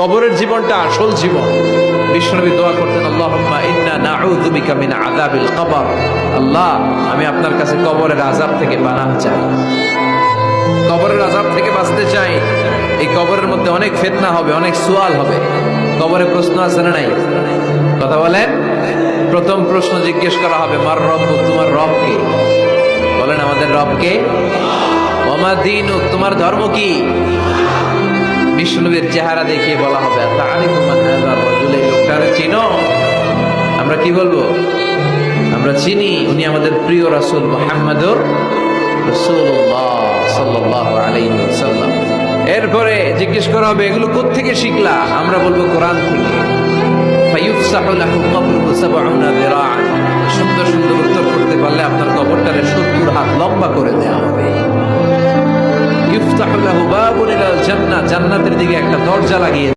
কবরের জীবনটা আসল জীবন। বিশ্বনবী দোয়া করতেন, আল্লাহুম্মা ইন্না নাউযু বিকা মিন আযাবিল কবর। আল্লাহ, আমি আপনার কাছে কবরের আযাব থেকে পানাহ চাই, কবরের আযাব থেকে বাঁচতে চাই। এই কবরের মধ্যে অনেক ফিতনা হবে, অনেক সুয়াল হবে। কবরে প্রশ্ন আছে না নাই? কথা বলেন। প্রথম প্রশ্ন জিজ্ঞেস করা হবে, মার রব্বুক, তোমার রব কে? বলেন, আমাদের রব কে? ওয়া মা দীনুক, তোমার ধর্ম কি? বিশ্বনবীর চেহারা দেখিয়ে বলা হবে, তাআরিফু মান হাযা রাজুল, এই লোকটারে চিনো? আমরা কি বলবো? আমরা চিনি, উনি আমাদের প্রিয় রাসূল মুহাম্মদুর রাসূলুল্লাহ সাল্লাল্লাহু আলাইহি ওয়াসাল্লাম। এরপরে জিজ্ঞেস করা হবে, এগুলো কোত্থেকে শিখলা? আমরা বলবো কোরআন থেকে। ফায়ুফসাহু লাহু কবরুহু ৭০ যিরাআন, সুন্দর সুন্দর উত্তর করতে পারলে আপনার কবরটারে ৭০ হাত লম্বা করে দেওয়া হবে। ইফতাহু লাহু বাবুন ইলাল জান্নাহ, জান্নাতের দিকে একটা দরজা লাগিয়ে